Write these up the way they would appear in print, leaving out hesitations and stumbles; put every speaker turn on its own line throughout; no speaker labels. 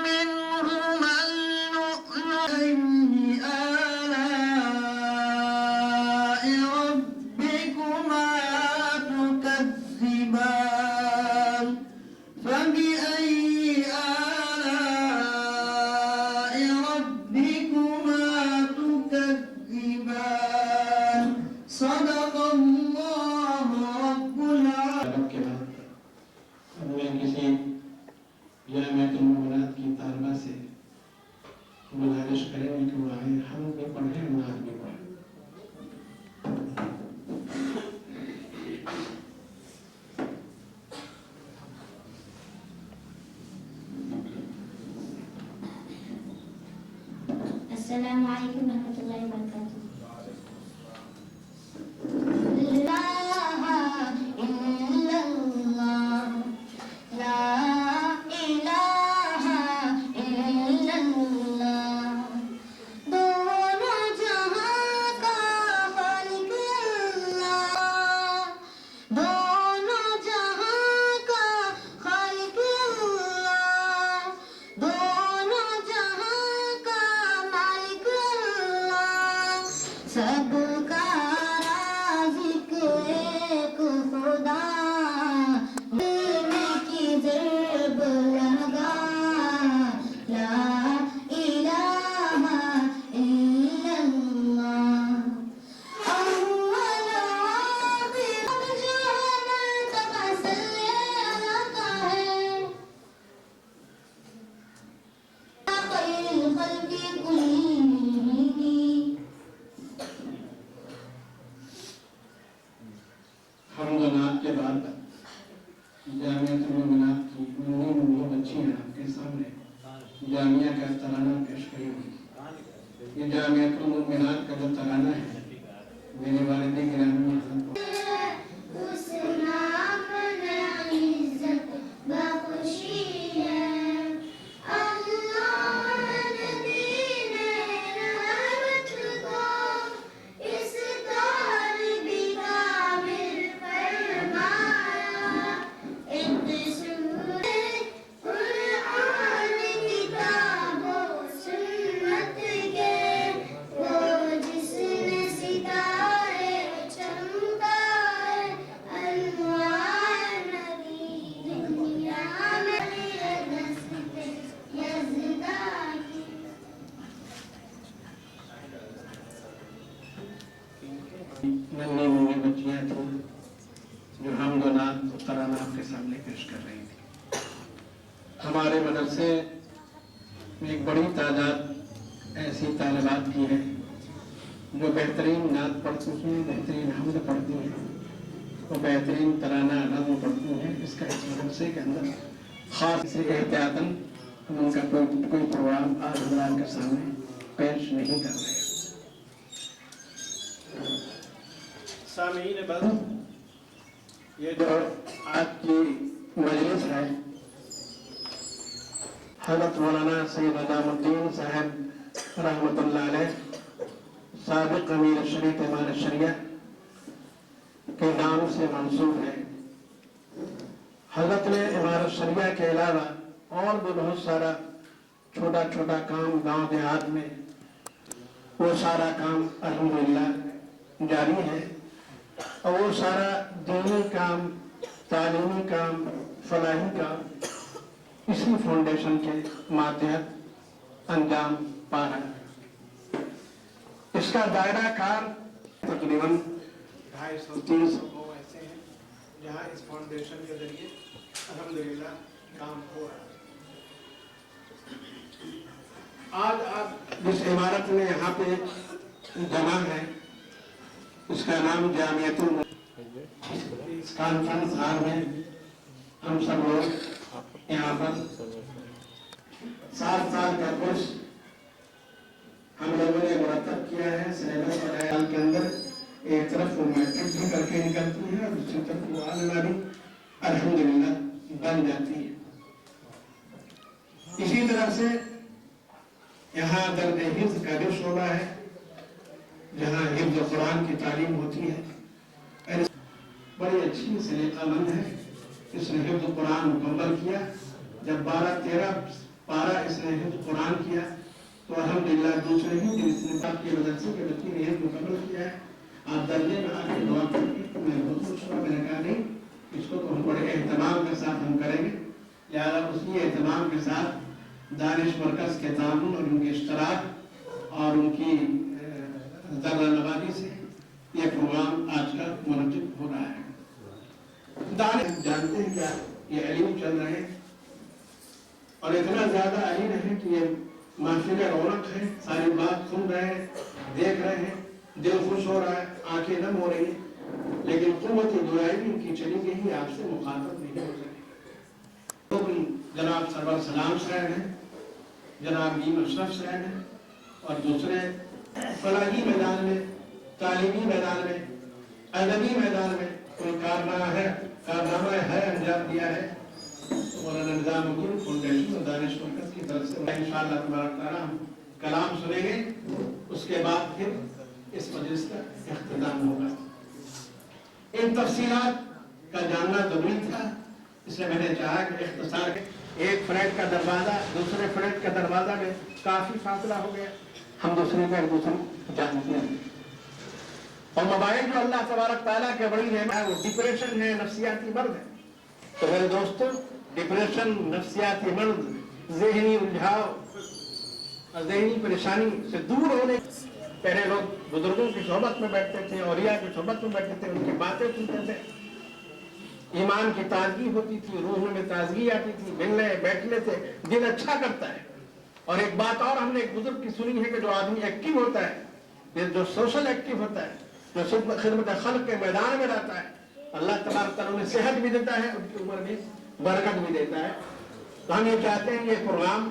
منهما اللؤلؤ أي آلاء ربكما تكذبان فبأي آلاء ربكما تكذبان صدق الله رب العالمين.
میں کسی جامعۃ المؤمنات کی طالبہ سے گزارش کریں گے کہ وہ آئیں، ہم بھی پڑھیں، نعت بھی پڑھیں.
السلام علیکم ورحمۃ اللہ وبرکاتہ. سب کا رازق ایک خدا دل کی ضرب لگا لا الہ الا اللہ اول آخر جہاں مرتبہ صلی اللہ کا ہے خیر الخلق کلہم.
حمد و نعت کے بعد جامعۃ المؤمنات کی منی بچیاں آپ کے سامنے جامعہ کا ترانہ پیش کریں گی. یہ جامعۃ المؤمنات کا جو ترانہ ہے میرے والد گرامی حضرت
اس نام نے عزت بخشی ہے اللہ نے دین رحمت کو اس طالب کامل فرمایا. ایک سورہ قرآن کتاب و سنت کے وہ جس نے ستارے چمکائے انوار نبی دنیا میں نسب یزداں کی.
ننھی منی بچیاں تھیں جو حمد و نعت و ترانہ آپ کے سامنے پیش کر رہی تھی. ہمارے مدرسے میں ایک بڑی تعداد ایسی طالبات کی ہے جو بہترین نعت پڑھتی ہیں، بہترین حمد پڑھتی ہیں، وہ بہترین ترانہ نظم پڑھتی ہیں. اس کا اس مدرسے کے اندر خاص سے احتیاطاً ہم ان کا کوئی پروگرام آج حضرات کے سامنے پیش نہیں کر رہے. سامعین بس یہ جو آج کی مجلس ہے حضرت مولانا سید نظام الدین صاحب رحمۃ اللہ علیہ سابق امیر شریعت امارت شریعہ کے نام سے منسوب ہے. حضرت نے امارت شریعہ کے علاوہ اور بھی بہت سارا چھوٹا چھوٹا کام گاؤں دیہات میں وہ سارا کام الحمدللہ جاری ہے اور وہ سارا دینی کام، تعلیمی کام، فلاحی کام اسی فاؤنڈیشن کے ماتحت انجام پا رہا ہے. اس کا دائرہ کار تقریباً 250-300 لوگ ایسے ہیں جہاں اس فاؤنڈیشن کے ذریعے الحمدللہ کام ہو رہا ہے. آج آپ جس عمارت میں یہاں پہ جمع ہے اس کا نام جامعۃ اس کانفرنس ہال میں ہم سب لوگ یہاں پر 7 سال کا کورس ہم لوگوں نے مرتب کیا ہے. سلیبس پڑھایا کے اندر ایک طرف وہ میٹرک بھی کر کے نکلتی ہے اور دوسری طرف وہ عالمہ بھی الحمدللہ بن جاتی ہے. اسی طرح سے یہاں درد حفظ کا جو شعبہ ہے جہاں حفظ قرآن کی تعلیم ہوتی ہے بڑی اچھی سلیقہ مند ہے. اس نے حفظ قرآن مکمل کیا. جب 12-13 پارا اس نے حفظ قرآن کیا تو الحمدللہ دوسرے ہی دن اس نے آپ کے مدرسے کے بچی نے حفظ مکمل کیا ہے. آپ درجے میں آ کے دعا کریں تو میں بہت خوش ہوا. میں نے کہا نہیں اس کو تو ہم بڑے اہتمام کے ساتھ ہم کریں گے. لہٰذا اسی اہتمام کے ساتھ دانش مرکز کے تعاون اور ان کے اشتراک اور ان کی ذرہ نوازی سے یہ پروگرام آج کا منعقد ہو رہا ہے. دانش جانتے ہیں کیا یہ علم چل رہے ہیں اور اتنا زیادہ علم ہے کہ یہ محفل رونق ہے. ساری بات سن رہے ہیں, دیکھ رہے ہیں, دل خوش ہو رہا ہے, آنکھیں نم ہو رہی ہیں, لیکن قوت دعائی بھی ان کی چلی گئی, آپ سے مخاطب نہیں ہو سکے. جناب سرور سلام صاحب ہیں, جناب نیم اشرف صاحب ہیں اور دوسرے فلاحی میدان میں, تعلیمی میدان میں, ادبی میدان میں کوئی کارنامہ ہے انجام دیا ہے. مولانا نظام الدین فاؤنڈیشن اور دانش مرکز کی طرف سے انشاءاللہ تبارک تعالیٰ ہم کلام سنیں گے, اس کے بعد پھر اس مجلس کا اختتام ہوگا. ان تفصیلات کا جاننا ضروری تھا, اس لیے میں نے چاہا کہ اختصار کے ایک فلیٹ کا دروازہ دوسرے فلیٹ کا دروازہ میں کافی فاصلہ ہو گیا, ہم دوسرے کا ایک دوسرے جانتے ہیں. اور موبائل جو اللہ تبارک تعالیٰ کے بڑی نعمت ہے, وہ ڈپریشن ہے, نفسیاتی مرض ہے. تو میرے دوستوں, ڈپریشن, نفسیاتی مرض, ذہنی الجھاؤ, ذہنی پریشانی سے دور ہونے, پہلے لوگ بزرگوں کی صحبت میں بیٹھتے تھے, اولیاء کی صحبت میں بیٹھتے تھے, ان کی باتیں سنتے تھے, ایمان کی تازگی ہوتی تھی, روح میں تازگی آتی تھی, ملنے بیٹھنے سے دل اچھا کرتا ہے. اور ایک بات اور ہم نے ایک بزرگ کی سنی ہے کہ جو آدمی ایکٹیو ہوتا ہے, جو سوشل ایکٹیو ہوتا ہے, جو خدمت خلق کے میدان میں رہتا ہے, اللہ تبارک تعالیٰ انہیں صحت بھی دیتا ہے, ان کی عمر میں برکت بھی دیتا ہے. تو ہم یہ چاہتے ہیں یہ پروگرام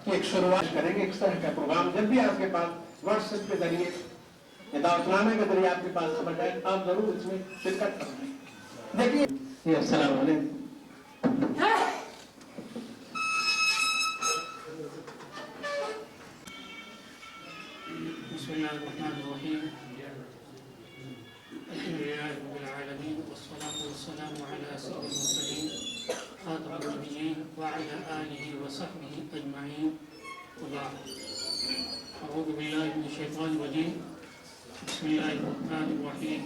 کی ایک شروعات کریں گے. اس طرح کا پروگرام جب بھی آپ کے پاس واٹس ایپ کے ذریعے یا دعوت نامے کے ذریعے آپ کے پاس خبر جائے, آپ ضرور اس میں شرکت کریں. دیکھیے, السلام علیکم.
بسم اللہ الرحمن الرحیم. الحمدللہ رب العالمین والصلاة والسلام علی سید المرسلین خاتم النبیین وعلی آلہ وصحبہ اجمعین. وبعد. اعوذ باللہ من الشیطان الرجیم. بسم اللہ الرحمن الرحیم.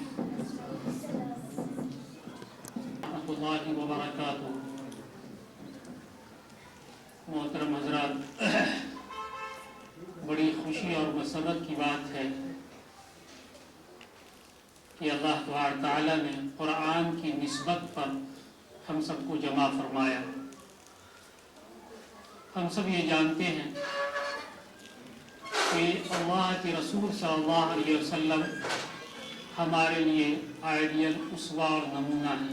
ورحمۃ اللہ وبرکاتہ. محترم حضرات, بڑی خوشی اور مسرت کی بات ہے کہ اللہ تبارک تعالیٰ نے قرآن کی نسبت پر ہم سب کو جمع فرمایا. ہم سب یہ جانتے ہیں کہ اللہ کے رسول صلی اللہ علیہ وسلم ہمارے لیے آئیڈیل, اسوہ اور نمونہ ہے.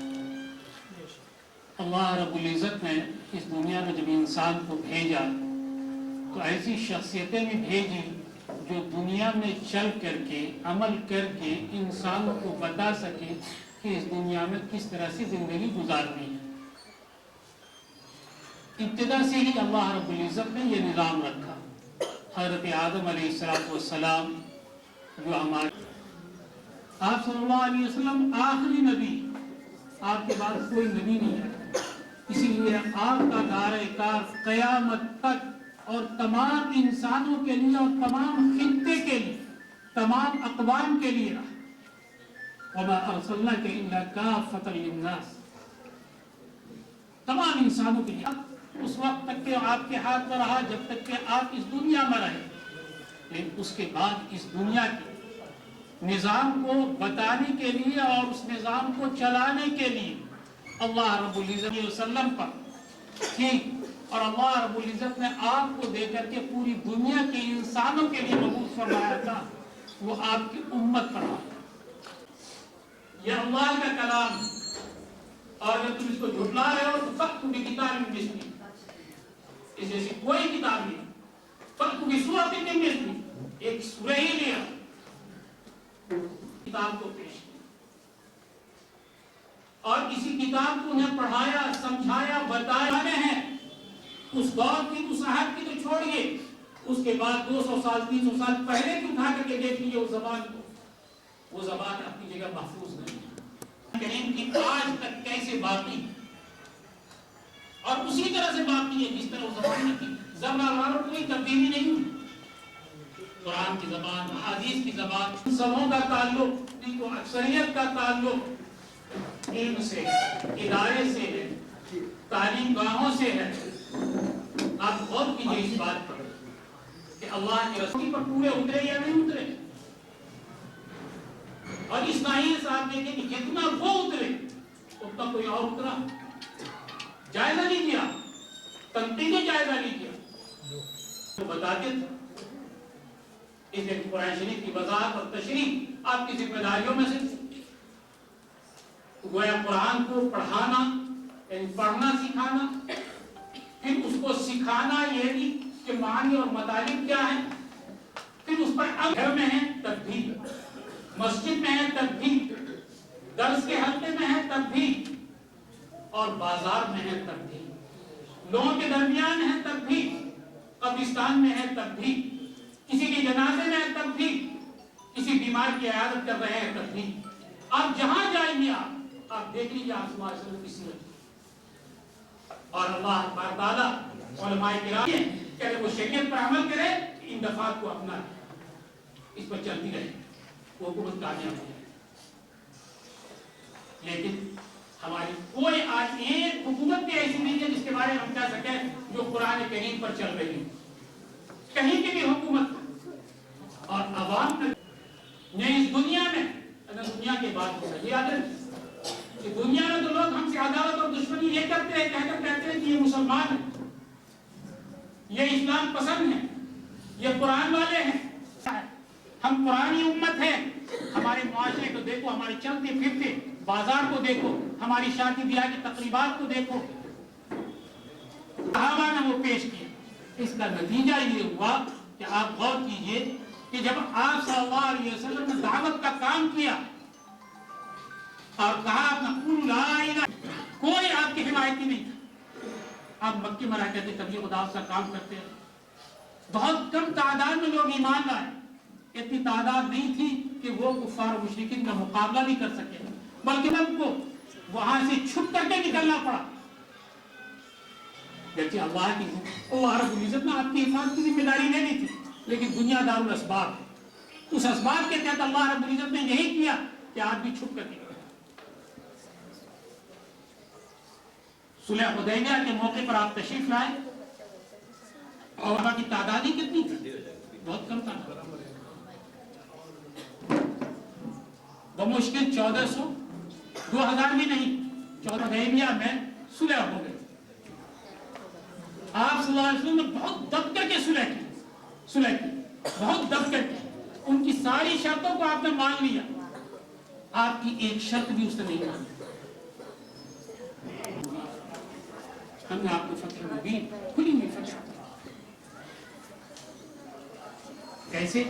اللہ رب العزت نے اس دنیا میں جب انسان کو بھیجا تو ایسی شخصیتیں بھی بھیجی جو دنیا میں چل کر کے, عمل کر کے انسانوں کو بتا سکے کہ اس دنیا میں کس طرح سے زندگی گزارنی ہے. ابتدا سے ہی اللہ رب العزت نے یہ نظام رکھا. حضرت آدم علیہ السلام جو ہمارے, آپ صلی اللہ علیہ وسلم آخری نبی, آپ کے بعد کوئی نبی نہیں ہے. اسی لیے آپ کا دائرہ کار قیامت تک اور تمام انسانوں کے لیے اور تمام خطے کے لیے, تمام اقوام کے لیے رہا. وَمَا أَرْسَلْنَاكَ إِلَّا كَافَّةً لِلنَّاسِ, تمام انسانوں کے لیے. اس وقت تک کہ آپ کے ہاتھ میں رہا جب تک کہ آپ اس دنیا میں رہے, لیکن اس کے بعد اس دنیا کے نظام کو بتانے کے لیے اور اس نظام کو چلانے کے لیے اللہ رب العزت علیہ وسلم پر ٹھیک, اور اللہ رب العزت نے آپ کو دے کر کے پوری دنیا کے انسانوں کے لیے مبعوث فرمایا تھا, وہ آپ کی امت پر آیا. یہ اللہ کا کلام ہے, اور اگر تم اس کو جھٹلا رہے ہو تو فَأْتُوا بِكِتَابٍ مِّن مِّثْلِهِ, اس جیسی کوئی کتاب نہیں. فَأْتُوا بِسُورَةٍ مِّن مِّثْلِهِ, ایک سورہ ہی لیا, کتاب کو پیش کیا اور اسی کتاب کو انہیں پڑھایا, سمجھایا, بتایا ہیں. اس دور کی, اس عہد کی تو چھوڑیے, اس کے بعد 200 سال 300 سال پہلے کی اٹھا کر کے دیکھ لیجیے اس زبان کو, وہ زبان اپنی جگہ محفوظ نہیں ہے. کریم کی آج تک کیسے باقی اور اسی طرح سے باقی ہے جس طرح وہ زبان میں تھی. ज़बान कोई तब्दीली नहीं हुई। कुरान की ज़बान, हदीस की ज़बान, सबों का ताल्लुक, तो अक्सरियत का ताल्लुक इल्म से, इदारे से है, तालीम गाहों से है। आप गौर कीजिए इस बात पर कि अल्लाह के रसूल पर पूरे उतरे या नहीं उतरे। और इस्माइल साहब देखें कि जितना वो उतरे उतना कोई और उतरा। जायजा लीजिए, आप तनकीद जायजा लीजिए, तो बताते थे। इसलिए कुरान शरीफ की वज़ाहत और तशरीह आपकी जिम्मेदारियों में से गोया कुरान को पढ़ाना, यानी पढ़ना सिखाना, फिर उसको सिखाना, ये भी कि मानी और मतालिब क्या है, फिर उस पर घर में है तब भी, मस्जिद में है तब भी, दर्स के हल्के में है तब भी, और बाजार में है तब भी, लोगों के दरमियान है तब भी, कब्रिस्तान में है तब भी, किसी के जनाजे में है तब भी, किसी बीमार की इयादत कर रहे हैं तब भी। आप जहां जाएंगे आप देख लीजिए आप सल्लल्लाहु अलैहि वसल्लम की सीरत। और अल्लाह ताला उलमाए किराम कहते वो शरीयत पर अमल करे, इन दफात को अपना इस पर चलती रहे, वो हुकूमत कामयाब हो। लेकिन हमारी कोई आज एक हुकूमत भी ऐसी नहीं है जिसके बारे में हम कह सकें जो कुरान करीम पर चल रही है। कहीं की भी हुकूमत और अवाम ने इस दुनिया में, अगर दुनिया की बात हो रही है कि दुनिया में तो लोग हमसे अदावत और दुश्मनी ये करते हैं, कहते हैं कि ये मुसलमान है, ये इस्लाम पसंद है, ये कुरान वाले हैं, हम कुरानी उम्मत हैं। हमारे मुआशरे को देखो, हमारे चलते फिरते बाजार को देखो, हमारी शादी ब्याह की तकरीबात को देखो, सहाबा ने वो पेश किया। इसका नतीजा ये हुआ कि आप गौर कीजिए कि जब आप सल्लल्लाहु अलैहि वसल्लम ने दावत का काम किया और कहा आपने ला इलाहा, कोई आपकी हिमायती नहीं था। आप मक्के में रहते थे, तबलीग दावत का काम करते हैं, बहुत कम तादाद में लोग ईमान लाए। इतनी तादाद नहीं थी कि वो कुफार मुशरिकीन का मुकाबला भी कर सके, बल्कि उनको वहां से छुप करके निकलना पड़ा। जबकि अल्लाह रब्बुल इज्जत ने आपकी हिफाजत की जिम्मेदारी ले ली थी, लेकिन दुनिया दारुल असबाब, उस असबाब के तहत अल्लाह रब्बुल इज्जत ने यही किया कि आप भी छुप करके। सुलह हुदैबिया के मौके पर आप तशरीफ लाए और वहां की तादाद ही कितनी थी? बहुत कम था, बमुश्किल 1400, 2000 भी नहीं, 14 हुदैबिया में सुलह हो गई। आप सल्लल्लाहु अलैहि वसल्लम ने बहुत दब करके सुलह की, बहुत दब करके उनकी सारी शर्तों को आपने मान लिया, आपकी एक शर्त भी उसने नहीं मानी। हमने आपको फतह मुबीन, खुली हुई फतह। कैसे?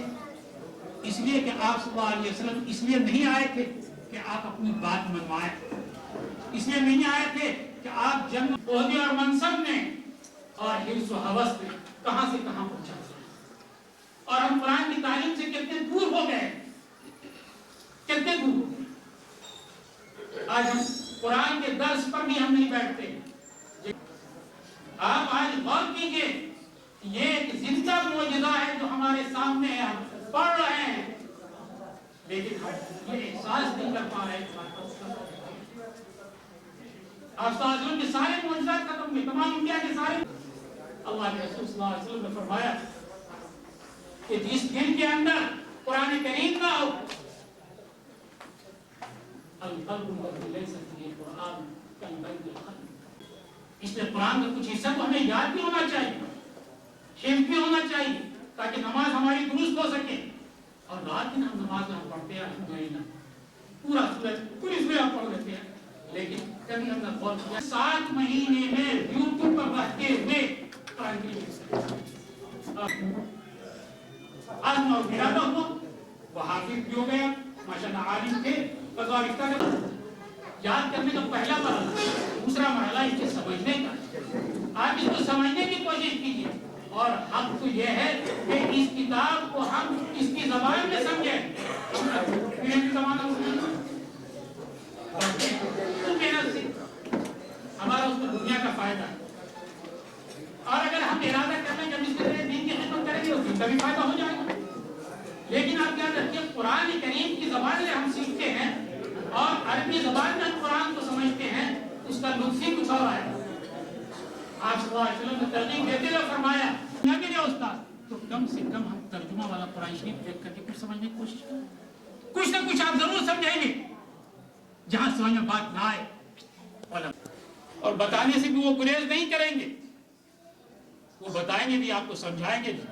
इसलिए कि आप सल्लल्लाहु अलैहि वसल्लम इसलिए नहीं आए थे कि आप अपनी बात मनवाएं, इसलिए नहीं आए थे कि आप जन्नत, ओहदे और मनसब में और हिर्स व हवस में कहां से कहां पहुंचा। और हम कुरान की तालीम से कितने दूर हो गए, कितने दूर हो गए। आज हम कुरान के दर्स पर भी हम नहीं बैठते। आप आज गौर कीजिए, ये एक जिंदा मौजूदा है जो हमारे सामने है, हम पढ़ रहे हैं, लेकिन हम ये एहसास नहीं कर पा रहे। आप के सारे मौजूदात खत्म हुए, तमाम इंडिया के सारे। अल्लाह के रसूल सल्लल्लाहु अलैहि वसल्लम ने फरमाया कि जिस दिल के अंदर कुरान करीम ना हो, इसलिए कुरान का कुछ हिस्सा तो हमें याद भी होना चाहिए, हिफ्ज़ भी होना चाहिए, ताकि नमाज हमारी दुरुस्त हो सके। और रात दिन हम नमाज हम पढ़ते हैं, पूरी सूरह पढ़ लेते हैं, लेकिन कभी हमने गौर किया 7 महीने में यूट्यूब पर रहते हुए कुरान की आज़म और इरादा हुआ, वो हाफिज भी हो गया, माशाअल्लाह आलिम थे, और इसका याद करने का पहला मरहला, दूसरा मरहला इसे समझने का। आप इसको समझने की कोशिश कीजिए, और हक तो यह है कि इस किताब को हम इसकी जबान में समझें। हमारा उसमें दुनिया का फायदा है। और अगर हम इरादा करने ان کا بھی فائدہ ہو جائے گا. لیکن آپ یاد رکھیے قرآن کریم کی زبان میں ہم سیکھتے ہیں اور عربی زبان میں ہم قرآن کو سمجھتے ہیں, اس کا لطف ہی کچھ اور ہے. آپ صلی اللہ علیہ وسلم نے ترغیب دیتے ہوئے فرمایا کیا کہ استاد تو کم سے کم ہم ترجمہ والا قرآن شریف دیکھ کر کے کچھ سمجھنے کی کوشش کریں. کچھ نہ کچھ آپ ضرور سمجھیں گے, جہاں سمجھ میں بات نہ آئے. اور بتانے سے بھی وہ گریز نہیں کریں گے, وہ بتائیں گے بھی, آپ کو سمجھائیں گے بھی.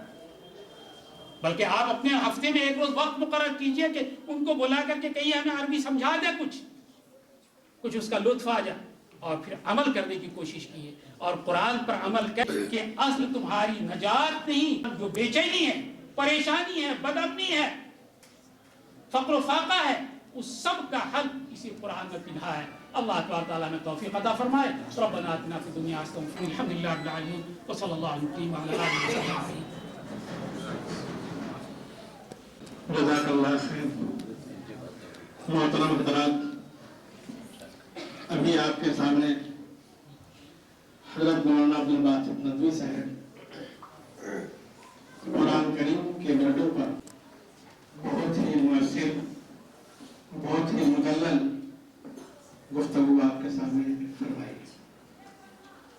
بلکہ آپ اپنے ہفتے میں ایک روز وقت مقرر کیجئے کہ ان کو بلا کر کے کہیں ہمیں عربی سمجھا دے, کچھ اس کا لطف آ جائے, اور پھر عمل کرنے کی کوشش کیے. اور قرآن پر عمل کر کے اصل تمہاری نجات نہیں, جو بے چینی ہے, پریشانی ہے, بدامنی ہے, فقر و فاقہ ہے, اس سب کا حل اسی قرآن میں پنہا ہے. اللہ تبارک تعالیٰ نے توفیق عطا فرمائے. ربنا آتنا فی الدنیا حسنۃ وفی الحمدللہ رب العالمین وصلی اللہ علیہ وسلم.
جزاک اللہ خیر. محترم حضرات, ابھی آپ کے سامنے حضرت مولانا عبد الباسط ندوی صاحب قرآن کریم کے وردوں پر بہت ہی مؤثر, بہت ہی مدلل گفتگو آپ کے سامنے فرمائی.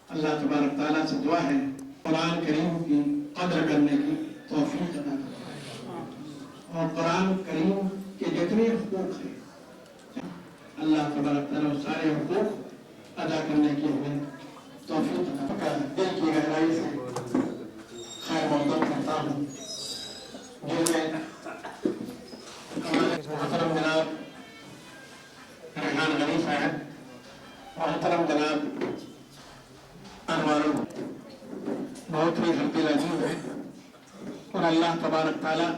اللہ تبارک تعالیٰ سے دعا ہے قرآن کریم کی قدر کرنے کی توفیق عطا فرمائے, اور قرآن کریم کے جتنے حقوق ہیں اللہ تبارک تعالیٰ سارے حقوق ادا کرنے کی ہمیں توفیق عطا فرمائے. دل کی گہرائی سے خیر مقدم کرتا ہوں جن میں محترم جناب ریحان غنی صاحب, محترم جناب انوار بہت ہی حلقی عزیز ہے, اور اللہ تبارک تعالیٰ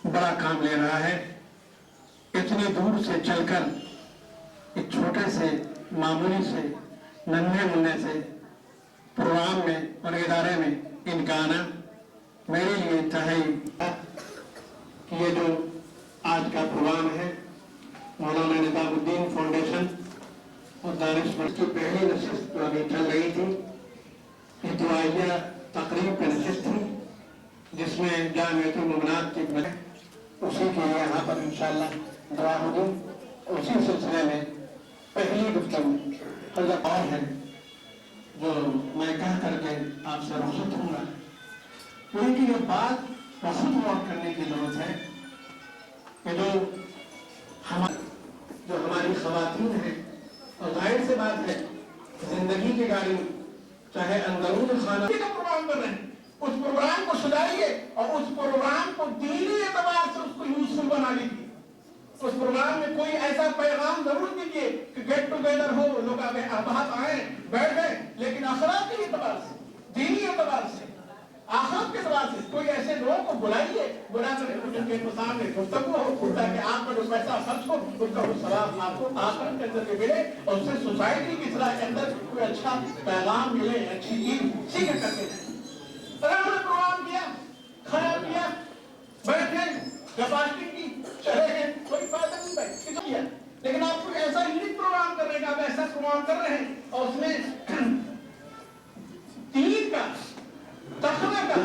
بڑا کام لے رہا ہے. اتنی دور سے چل کر ایک چھوٹے سے معمولی سے ننھے منھے سے پروگرام میں اور ادارے میں ان کا آنا میرے لیے انتہائی کہ یہ جو آج کا پروگرام ہے مولانا نظام الدین فاؤنڈیشن اور دانشور کی پہلی نشست جو ابھی چل رہی تھی, یہ دعائیہ تقریب کا نشست تھی جس میں جامعۃ المؤمنات کی اسی کے لیے یہاں پر انشاءاللہ دعا ہوگی. اسی سلسلے میں پہلی گفتگو حضرت اور ہے جو میں کہہ کر کے آپ سے رخصت ہوں گا, لیکن یہ بات خود غور کرنے کی ضرورت ہے کہ جو ہماری خواتین ہیں, اور ظاہر سے بات ہے زندگی کی گاڑی چاہے اندرون خانہ کا پروگرام کر رہے ہیں, اس پروگرام کو سجائیے اور اس پروگرام کو دینی اعتبار سے اس کو یوزفل بنا لیجیے. اس پروگرام میں کوئی ایسا پیغام ضرور دیجیے کہ گیٹ ٹوگیدر ہو, لوگ باہر آئیں بیٹھ گئے, لیکن اخلاقی اعتبار سے, دینی اعتبار سے, آخرت کے اعتبار سے کوئی ایسے لوگوں کو بلائیے, بلا کر ان کے سامنے گفتگو ہو تاکہ آپ کا جو پیسہ خرچ ہو اس کا کچھ ثواب آپ کو آخرت کے اندر بھی ملے, اور اس سے سوسائٹی کی اصلاح کے اندر کوئی اچھا پیغام ملے, اچھی چیز سیکھ کرتے ہیں. پروگرام کیا, کھانا پیا, بیٹھے, گپاشی کی, چلے گئے, کوئی فائدہ نہیں بھائی کیا. لیکن آپ کو ایسا یونک پروگرام کرنے کا, آپ ایسا پروگرام کر رہے ہیں اور اس میں دین کا, تقوی کا,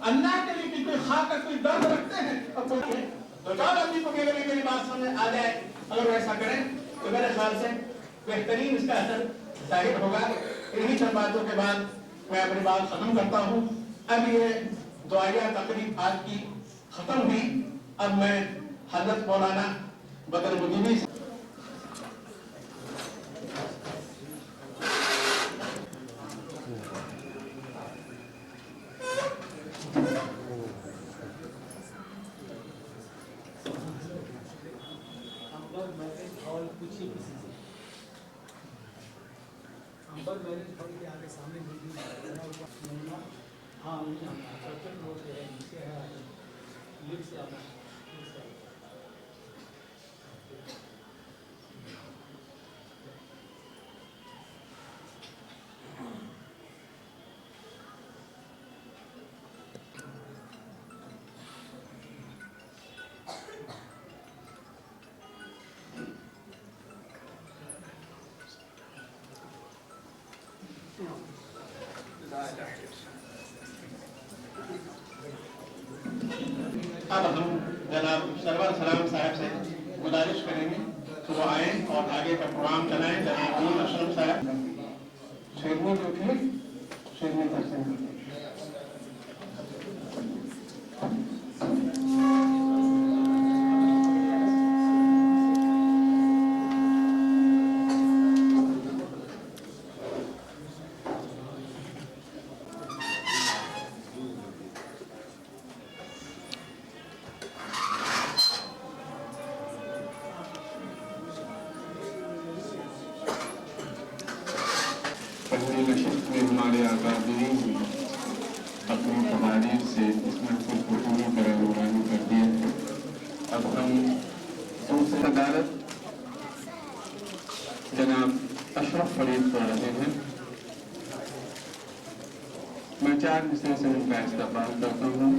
اللہ کے لیے کوئی خاص کا کوئی درد رکھتے ہیں اور کوئی تو چار آدمی کو میری بات سمجھ آ جائے, اگر ویسا کریں تو میرے خیال سے بہترین اس کا اثر ظاہر ہوگا. انہی چند باتوں کے بعد میں اپنی بات ختم کرتا ہوں. اب یہ دعائیہ تقریب آج کی ختم ہوئی. اب میں حضرت مولانا بدر مدینی سے اب ہم جناب سرور سلام صاحب سے گزارش کریں گے کہ وہ آئیں اور آگے کا پروگرام چلائیں. جناب نور اشرف صاحب شیرنی جو تھی شیرنی تقسیم کرتے ہیں.
پہلی نشست میں ہمارے آزادین نے اپنی تحریر سے اس محفل کو پوری طرح نورانی کر دیا. اب ہم دوسری عدالت جناب اشرف فرید پڑھ رہے ہیں. میں 4 مصرے سے ان کا استقبال کرتا ہوں.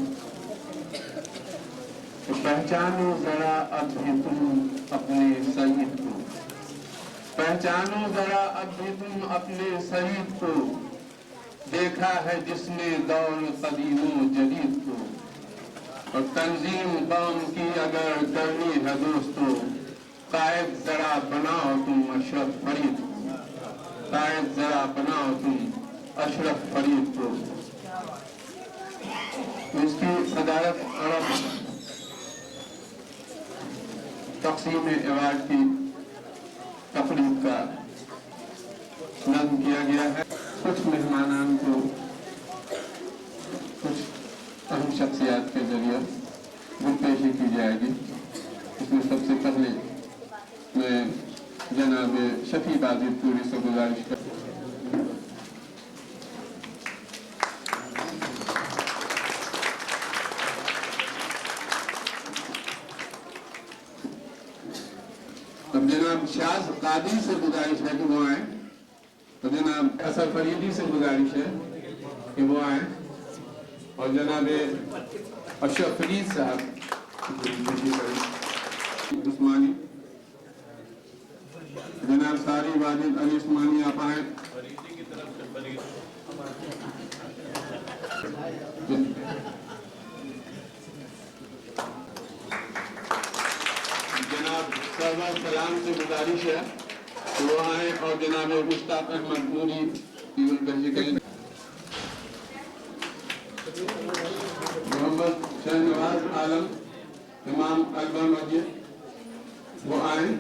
پہچانو ذرا اب بھی تم اپنے سید کو، پہچانو ذرا اب بھی تم اپنے سید کو، دیکھا ہے جس نے دور قدیم و جدید کو. اور تنظیم قوم کی اگر کرنی ہے دوستو، قائد ذرا بناؤ تم اشرف فرید کو، قائد ذرا بناؤ تم اشرف فرید کو. اس کی صدارت عرب تقسیم ایوارڈ کی تقریب کا نظم کیا گیا ہے. کچھ مہمانان کو کچھ اہم شخصیات کے ذریعے گل پیشی کی جائے گی. اس میں سب سے پہلے میں جناب شفیع بادر پوری سے گزارش کرتا ہوں. اب جناب شاز قادری سے گزارش ہے کہ وہ آئیں. تو جناب اثر فریدی سے گزارش ہے کہ وہ آئیں. اور جناب اشرف فرید صاحب عثمانی، جناب ساری واجد علی عثمانی آپ آئیں. جناب سرور سلام سے گزارش ہے کہ وہ آئیں. اور جناب مشتاق احمد نوری محمد شہنواز عالم امام البا مسجد وہ آئیں.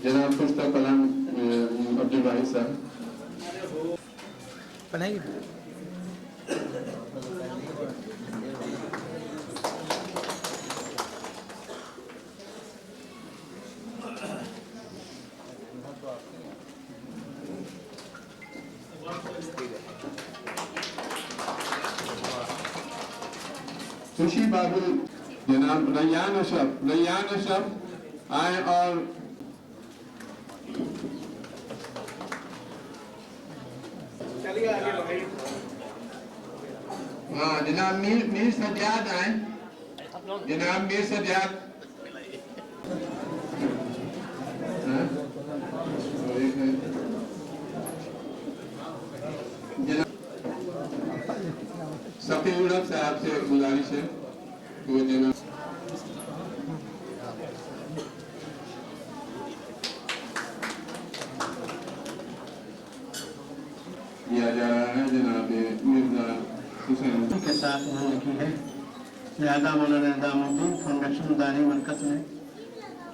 جناب پشتہ کلام عبدالواحد صاحب. خوشی بابل جناب ریان اشرف آئیں. اور ہاں جناب میر سجاد آئیں. جناب میر سجاد جناب صفی الرب صاحب سے گزارش ہے کہ وہ جناب کیا جا رہا ہے. جناب مرزا حسین
کے ساتھ انہوں نے کی ہے. لہذا مولانا نظام الدین فاؤنڈیشن داری مرکز نے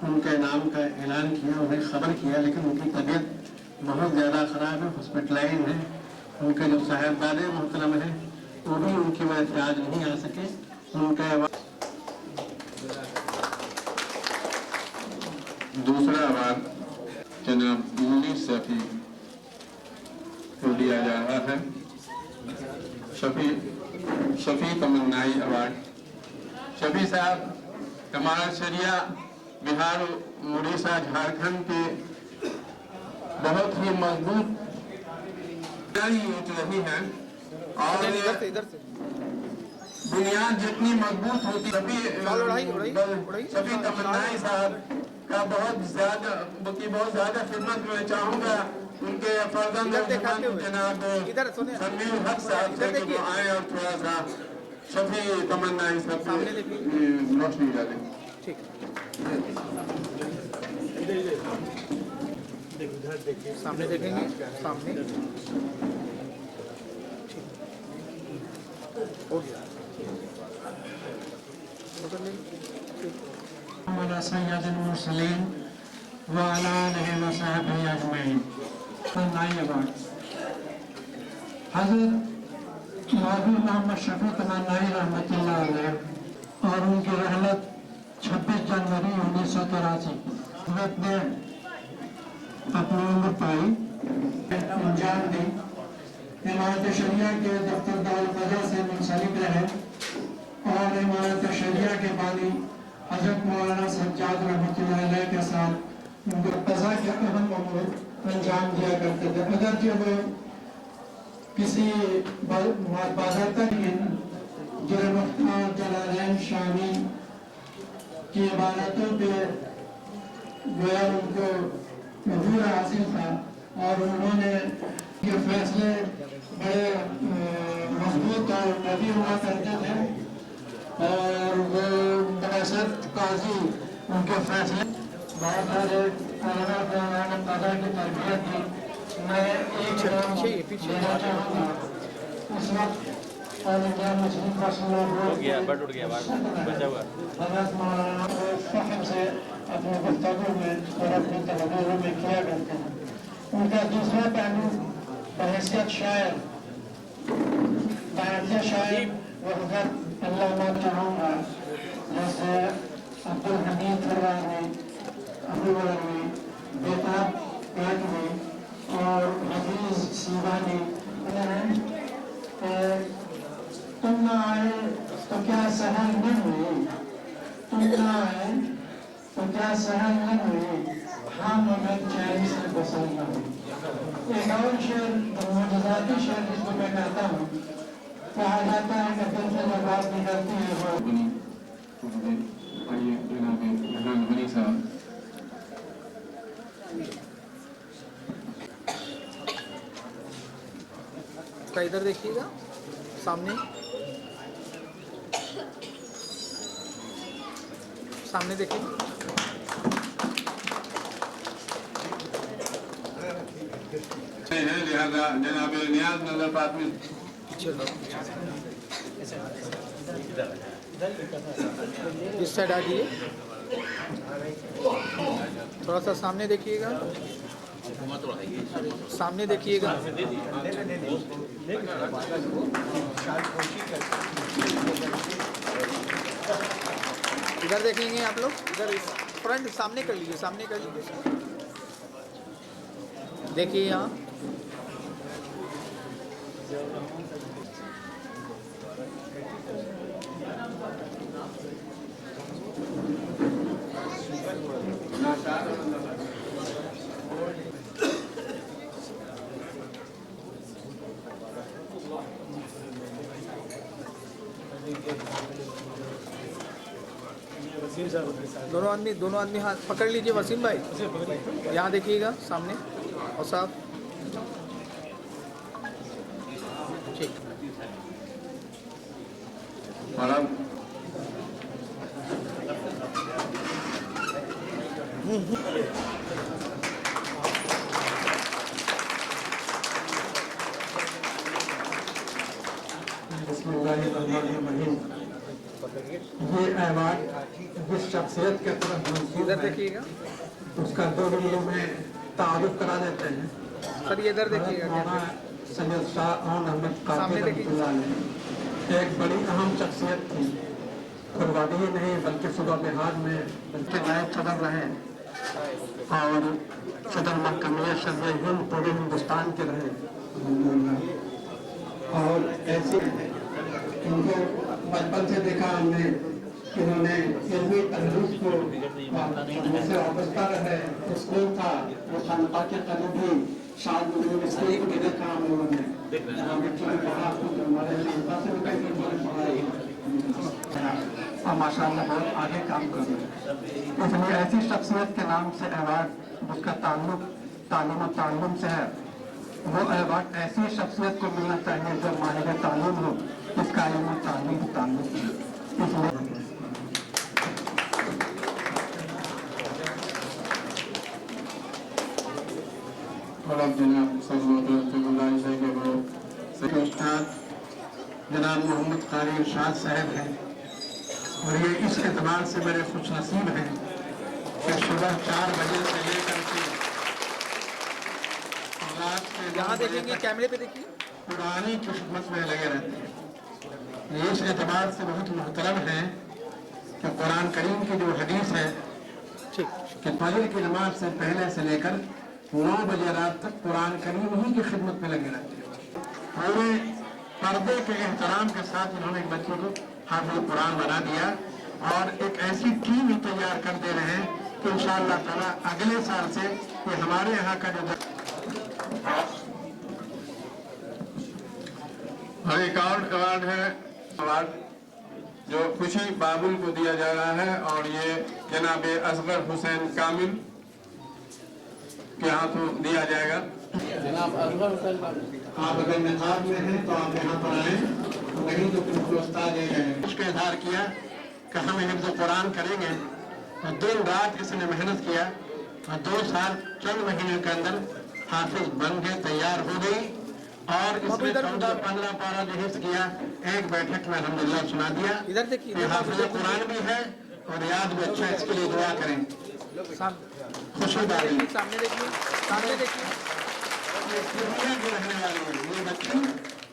ان کے نام کا اعلان کیا، انہیں خبر کیا، لیکن ان کی طبیعت بہت زیادہ خراب ہے، ہاسپٹلائز ہے. ان کے جو صاحبزادے محترم ہیں وہ بھی ان کی وجہ سے آج نہیں آ سکے. ان کا
دوسرا ایوارڈ جناب مونس صفی کو دیا جا رہا ہے. شفیع تمنائی ایوارڈ. شفیع صاحب امارت شریعہ بہار اڑیسہ جھارکھنڈ کے بہت ہی مضبوط اٹھ رہی ہے اور بنیاد جتنی مضبوط ہوتی. شفیع تمنائی صاحب کا بہت زیادہ خدمت میں چاہوں گا. ان کے فرزند جناب سمیع الحق صاحب سے کہ وہ آئیں اور تھوڑا سا شفیع تمنا اس سب پہ روشنی ڈالیں.
سامنے دیکھیں گے, سامنے ہو گیا.
محمد سید المرسلین وعلی آلہ وصحبہ اجمعین. حضرت مولوی محمد شفیع تمنائی رحمۃ اللہ علیہ اور ان کی رحلت 26 جنوری 1983 حضرت نے اپنی عمر پائی, انجام دی. امارت شریعہ کے دفتر دارالقضا سے منسلک رہے اور امارت شریعہ کے بانی حضرت مولانا سجاد رحمۃ اللہ علیہ کے ساتھ ان کو قضا کے اہم امور انجام دیا کرتے تھے. اگرچہ وہ کسی باضابطہ در مختار جلالین شامی کی عبارتوں پہ گویا ان کو عبور حاصل تھا اور انہوں نے یہ فیصلے بڑے مضبوط اور قوی ہوا کرتے تھے اور وہ بحثیت قاضی ان کے فیصلے بہت سارے علماء کو انہوں نے قضا کی تربیت دی. میں ایک دینا چاہوں گا. اس وقت آل انڈیا مسلم پرسنل حضرت مولانا فخر سے اپنے گفتگو میں اور اپنے تحریروں میں کیا کرتے ہیں. ان کا دوسرا پہلو بحیثیت شاعر وہ حضرت علامہ چاہوں گا جیسے عبدالحمید فرانی, ابو علوی, بیتاب گاٹوی اور حفیظ سیوانی. تم نہ آئے تو کیا سحر نہ ہوئی, تم نہ آئے تو کیا سحر نہ ہوئی, ہاں مگر چین سے بسر نہ ہوئی. ایک اور شعر معجزاتی شعر جس کو میں کہتا ہوں, کہا جاتا ہے کہ دل سے جب بات نکلتی ہے وہ
کا ادھر دیکھیے گا, سامنے سامنے دیکھیے.
لہذا جناب نیاز نظر فاطمی
اس سائڈ آ جائیے, تھوڑا سا سامنے دیکھیے گا, سامنے دیکھیے گا. ادھر دیکھیں گے آپ لوگ, ادھر فرنٹ سامنے کر لیجیے, سامنے کر لیجیے. دیکھیے یہاں دونوں آدمی ہاتھ پکڑ لیجیے. وسیم بھائی یہاں دیکھیے گا سامنے, اور صاحب ٹھیک.
بسم اللہ الرحمن الرحیم. یہ ایوارڈ جس شخصیت کے طرف منسوب
ادھر
ہے
دیکھیے گا
اس کا دو جملوں میں تعارف کرا دیتے ہیں.
سر, یہ ادھر دیکھیے گا.
مولانا سید شاہ احمد قادری رحمۃ اللہ علیہ ایک بڑی اہم شخصیت تھی. قربانی ہی نہیں بلکہ صوبہ بہار میں بلکہ نائب صدر رہے اور صدر محکمہ شرعیہ ہند پورے ہندوستان کے رہے. اور ایسے ان کو بچپن سے دیکھا ہم نے کہ انہوں نے علمی تحریک کو سے وابستہ رہے. اسکول تھا وہ خانقاہ کے قریب ہی شاید یونیورسٹی کو بھی دیکھا ہم لوگوں نے, جہاں بچوں نے پڑھا ہمارے خانقاہ سے بھی کئی بچوں نے پڑھائی.
तो माशाअल्लाह बहुत आगे काम कर रहे हैं। इसलिए ऐसी शख्सियत के नाम से अवार्ड जिसका ताल्लुक तालीम और ताल्लुम से है, वो अवार्ड ऐसी शख्सियत को मिलना चाहिए जो माहिर ताल्लुम हो, इसका इल्म तालीम ताल्लुक है। इसलिए
और अब जनाब गुजारिश है कि वो उस्ताद जनाब मोहम्मद कारी इरशाद साहब हैं, और ये इस एतबार से मेरे खुश नसीब हैं कि सुबह 4 बजे से लेकर के रात के 9
यहाँ
बजे
देखेंगे,
तक
कैमरे पे देखिए।
पुरानी की खिदमत में लगे रहते हैं। ये इस एतबार से बहुत मुहतरम है कि कुरान करीम की जो हदीस है कि फजर की नमाज से पहले से लेकर 9 बजे रात तक कुरान करीम ही की खिदमत में लगे रहते हैं। पूरे पर्दे के एहतराम के साथ इन्होंने एक बच्चे को हाफिज़ कुरान बना दिया और एक ऐसी टीम ही तैयार कर दे रहे हैं कि इंशाअल्लाह ताला अगले साल से ये हमारे यहाँ का जो
और एक और अवार्ड है, अवार्ड जो खुशी बाबुल को दिया जा रहा है, और ये जनाब असगर हुसैन कामिल के हाथों दिया जाएगा।
जनाब असगर हुसैन, आप अगर निकाब में हैं तो आप यहाँ पर आए, नहीं तो फिर उस्ताद उसका इजहार किया कि हम हिफ्ज़ कुरान करेंगे, और दिन रात इसने मेहनत किया और 2 साल चंद महीने के अंदर हाफिज बन के तैयार हो गई, और इसने 14-15 पारा जो हिफ्ज़ किया एक बैठक में अल्हम्दुलिल्लाह सुना दिया।
इधर देखिए,
ये हाफिज कुरान भी है और याद भी अच्छा, इसके लिए दुआ करें। खुशबारी
सामने देखिए, सामने देखिए।
पूर्णिया की रहने वाली है, ये बच्ची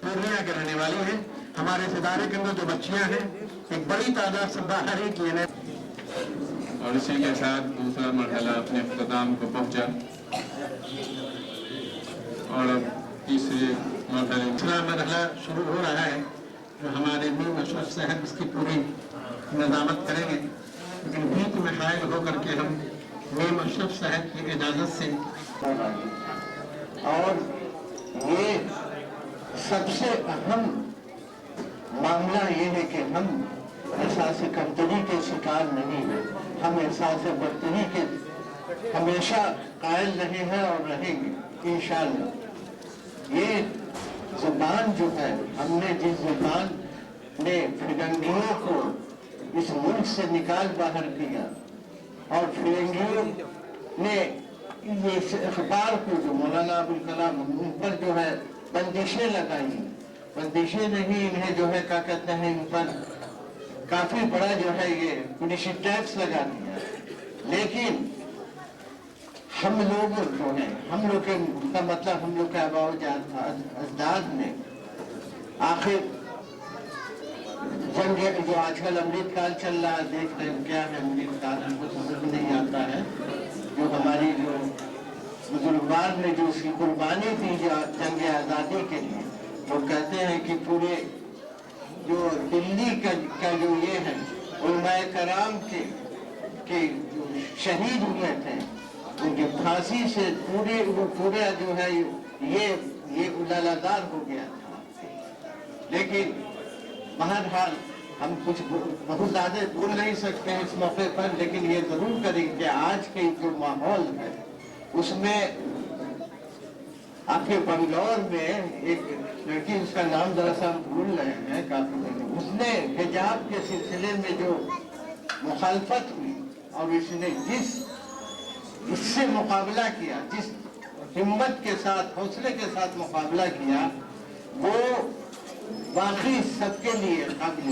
पूर्णिया के रहने वाली है। हमारे इस इदारे के अंदर जो बच्चियां हैं एक बड़ी तादाद से बाहर ही किए।
और इसी के साथ दूसरा मरहला अपने इख्तिताम को पहुंचा, और अब तीसरे मरहला शुरू हो रहा है जो हमारे मीर अशरफ साहब इसकी पूरी निजामत करेंगे, लेकिन बीच में हायल होकर के हम मीर अशरफ साहब की इजाज़त से
और ये सबसे अहम मामला ये है कि हम एहसास कमतरी के शिकार नहीं हैं, हम एहसास बर्तरी के हमेशा कायल रहे हैं और रहेंगे इंशाअल्लाह। ये जुबान जो है, हमने जिस जुबान ने फिरंगियों को इस मुल्क से निकाल बाहर किया, और फिरंगियों ने ये अखबार को जो मौलाना अबुल कलाम उन पर जो है बंदिशें लगाई, बंदिशें नहीं, इन्हें जो है क्या कहते हैं, इन पर काफी बड़ा जो है ये पुलिसी टैक्स लगा दिया। लेकिन हम लोग जो है, हम लोग के का मतलब हम लोग के आबाओ अजदाद ने आखिर जंग जो आजकल अमृत काल चल रहा है, देख रहे हैं क्या है अमृत काल, हमको समझ नहीं आता है। जो हमारी जो बुजुर्गवार ने जो उसकी कुर्बानी थी जो जंग आज़ादी के लिए, वो कहते हैं कि पूरे जो दिल्ली का जो ये है उलमाए कराम के जो शहीद हुए थे, उनके फांसी से पूरा जो है ये उलालादार हो गया था। लेकिन बहरहाल हम कुछ बहुत ज्यादा बोल नहीं सकते हैं इस मौके पर, लेकिन ये जरूर करेंगे कि आज के जो माहौल है उसमें आपके बंगलौर में एक लड़की, उसका नाम दरअसल भूल रहे हैं काफी, उसने हिजाब के सिलसिले में जो मुखालफत हुई और इसने इससे मुकाबला किया, जिस हिम्मत के साथ हौसले के साथ मुकाबला किया, वो बाकी सबके लिए काबिल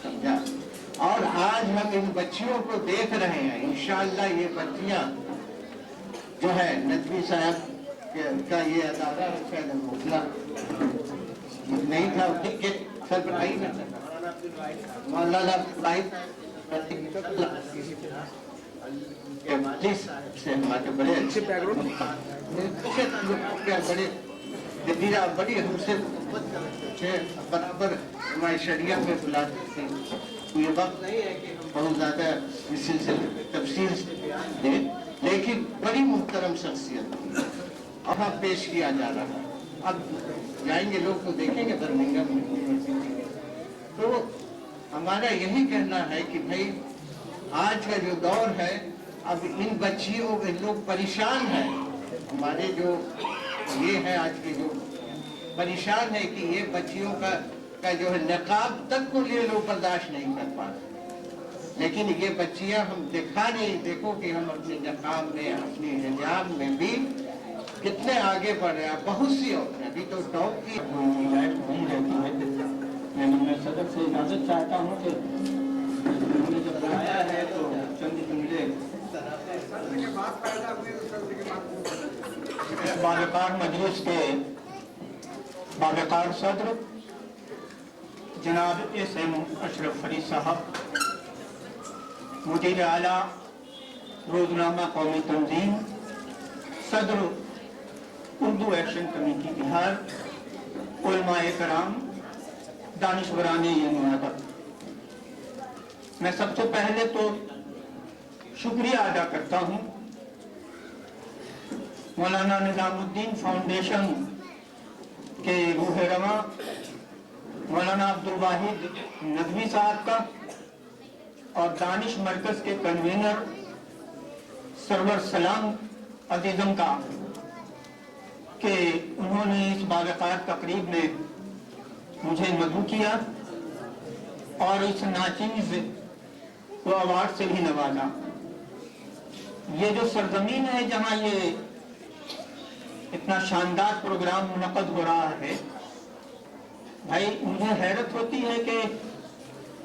समझा। और आज हम इन बच्चियों को देख रहे हैं, इंशाअल्लाह ये बच्चियां जो है नदवी साहब का ये अदारा मोहला नहीं था, सरबराही में मौलाना से हमारे बड़े अच्छे बड़े जदीरा बड़ी हमसे बराबर हमारे शरिया में बुलाते थे। ये वक्त नहीं है कि बहुत ज्यादा इस सिलसिले में तफसील दे, लेकिन बड़ी मुहतरम शख्सियत अब पेश किया जा रहा है। अब जाएंगे लोग तो देखेंगे बर्मिंघम यूनिवर्सिटी में, तो हमारा यही कहना है कि भाई आज का जो दौर है, अब इन बच्चियों के लोग परेशान हैं, हमारे जो ये है आज के जो परेशान है कि ये बच्चियों का जो है नकाब तक को ये लोग बर्दाश्त नहीं कर पा रहे। लेकिन ये बच्चियां हम दिखा नहीं, देखो कि हम अपने नकाब में, अपने हिजाब में भी कितने आगे बढ़ रहे हैं। बहुत सी औरतें अभी तो टॉप की
नहीं रहती है, लेकिन मैं सदर से इजाजत चाहता हूँ कि उन्होंने जब बुलाया है तो चंद जुमले बावकार मजलिस के बावकार सदर जनाब एस.एम. अशरफ अली साहब, मुदीर आला रोजनामा कौमी तंजीम, सदर उर्दू एक्शन कमेटी बिहार, उलमाए कराम, दानिशवराने मुआदब, मैं सबसे पहले तो शुक्रिया अदा करता हूँ मौलाना निजामुद्दीन फाउंडेशन के रूह रवा मौलाना अब्दुल वाहिद नदवी साहब का और दानिश मरकज के कन्वीनर सरवर सलाम अजीजम का कि उन्होंने इस बावकार तकरीब में मुझे मदऊ किया और इस नाचीज को अवार्ड से भी नवाजा। ये जो सरजमीन है जहाँ ये इतना शानदार प्रोग्राम मुनक़द हो रहा है, भाई मुझे हैरत होती है कि